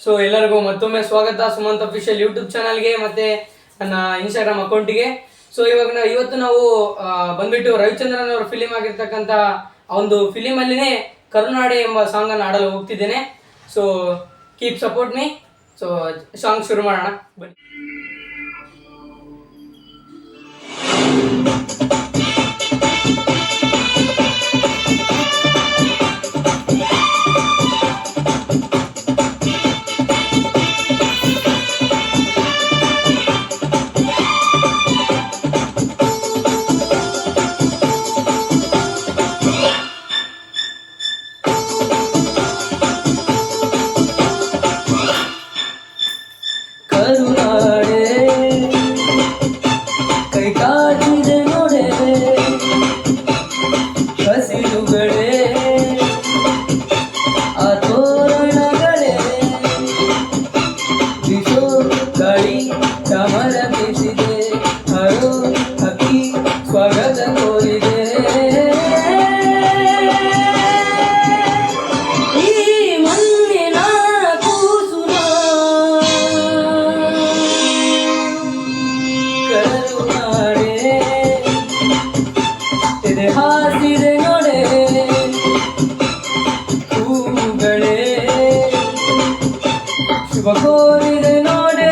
So ಎಲ್ಲರಿಗೂ ಮತ್ತೊಮ್ಮೆ ಸ್ವಾಗತ ಸುಮಂತ್ ಅಫಿಷಿಯಲ್ ಯೂಟ್ಯೂಬ್ ಚಾನಲ್ಗೆ ಮತ್ತೆ ನನ್ನ ಇನ್ಸ್ಟಾಗ್ರಾಮ್ ಅಕೌಂಟಿಗೆ. ಸೊ ಇವತ್ತು ನಾವು ಬಂದ್ಬಿಟ್ಟು ರವಿಚಂದ್ರನ್ ಅವರ ಫಿಲಿಮ್ ಆಗಿರ್ತಕ್ಕಂಥ ಒಂದು ಫಿಲಿಮ್ ಅಲ್ಲಿನೇ ಕರುನಾಡೆ ಎಂಬ ಸಾಂಗ್ ಅನ್ನು ಆಡಲು ಹೋಗ್ತಿದ್ದೇನೆ. So keep support me. So song ಶುರು ಮಾಡೋಣ ಬನ್ನಿ. ಕರುನಾಡೆ ಕೈ ಕಾಟಿದೆ ನೋಡೆ ಹಸಿರುಗಳೇ ಆ ತೋರಣಗಳೇ ಬಿಸೋ ಗಾಳಿ ಚಾಮರ ಬೀಸಿದೆ ಹರೋ ಹಕ್ಕಿ ಸ್ವಾಗತ ಕೋರಿದೆ ಹಾಸಿದೆ ನೋಡೆ ಹೂಗಳೇ ಶುಭ ಕೋರಿದೆ ನೋಡೆ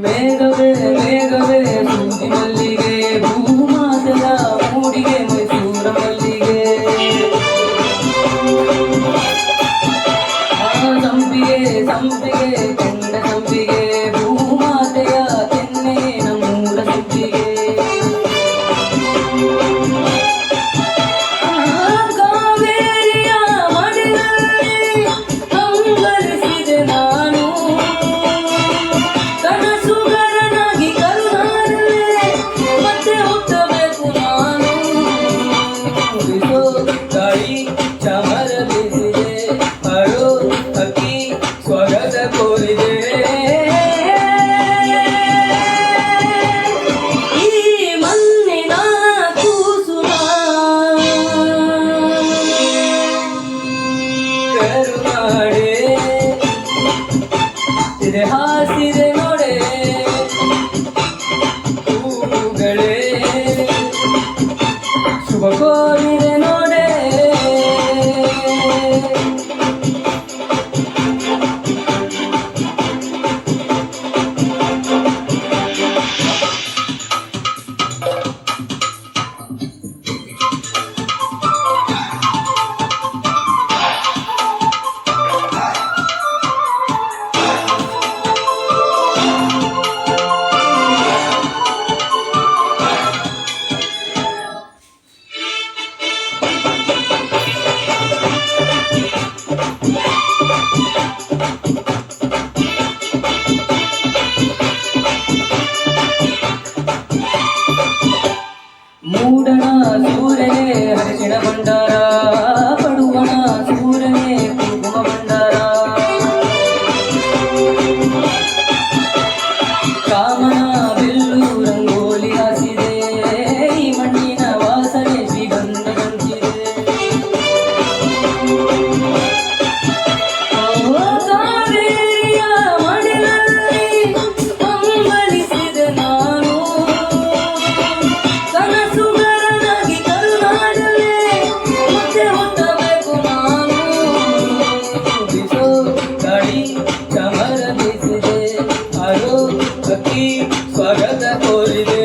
ಮೇಘವೇ ಮೇಘವೇ ಸೂಜಿ ಮಲ್ಲಿಗೆ ಭೂಮಾತೆಯ ಮೂಡಿಗೆ ಮೈಸೂರ ಮಲ್ಲಿಗೆ ಸಂಪಿಗೆ ಸಂಪಿಗೆ ಕೆಂಡ ಸಂಪಿಗೆ ಭೂಮಾತೆಯ ಕೆನ್ನೆ ನಮ್ಮೂರ ಸಂಪಿಗೆ ಕಾವೇರಿಯ ಮಡಿಲಲ್ಲಿ ಕಂಗೊಳಿಸಿದೆ ನಾನು ಕನಸುಗಾರನಾಗಿ ಕರುನಾಡಲ್ಲೇ ಮತ್ತೆ ಹುಟ್ಟಬೇಕು ನಾನು ಬಿಸೋ ಗಾಳಿ ಚಾಮರ ಬೀಸಿದೆ ಹರೋ ಹಕ್ಕಿ ಸ್ವಾಗತ ಕೋರಿದೆ ಈ ಮಣ್ಣಿನ ಕೂಸುನ ಕರುನಾಡೆ ಇದೆ ಹಾಸಿದೆ ನೋಡೆ ಹೂಗಳೇ ಶುಭ ಕೋರಿದೆ ನೋಡೆ ಮೂಡಣ ಸೂರ್ಯನೇ ಹರಿಶಿಣ ಭಂಡಾರ ಪಡುವಣ ಸೂರ್ಯನೇ ಕುಂಕುಮ ಭಂಡಾರ ಕಾಮನ ಬಿಲ್ಲು ರಂಗೋಲಿ ಹಾಸಿದೆ ಈ ಮಣ್ಣಿನ ವಾಸನೆ ಶ್ರೀಗಂಧದಂತಿದೆ ಕಾವೇರಿಯ ಮಡಿಲಲ್ಲಿ ಕಂಗೊಳಿಸಿದೆ ನಾನು ಕನಸುಗಾರನಾಗಿ ಕರುನಾಡಲ್ಲೇ ಮತ್ತೆ ಹುಟ್ಟಬೇಕು ನಾನು ಬಿಸೋ ಗಾಳಿ ಚಾಮರ ಬೀಸಿದೆ ಹರೋ ಹಕ್ಕಿ ಸ್ವಾಗತ ಕೋರಿದೆ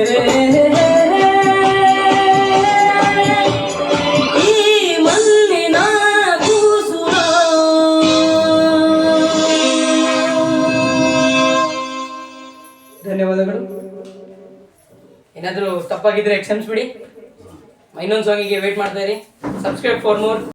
ಈ ಮಣ್ಣಿನ ಕೂಸುನ. ಧನ್ಯವಾದಗಳು. ಏನಾದರೂ ತಪ್ಪಾಗಿದ್ರೆ ಕ್ಷಮಿಸ್ಬಿಡಿ. ಇನ್ನೊಂದು ಸಾಂಗಿಗೆ ವೇಟ್ ಮಾಡ್ತಾ ಇರಿ. Subscribe for more.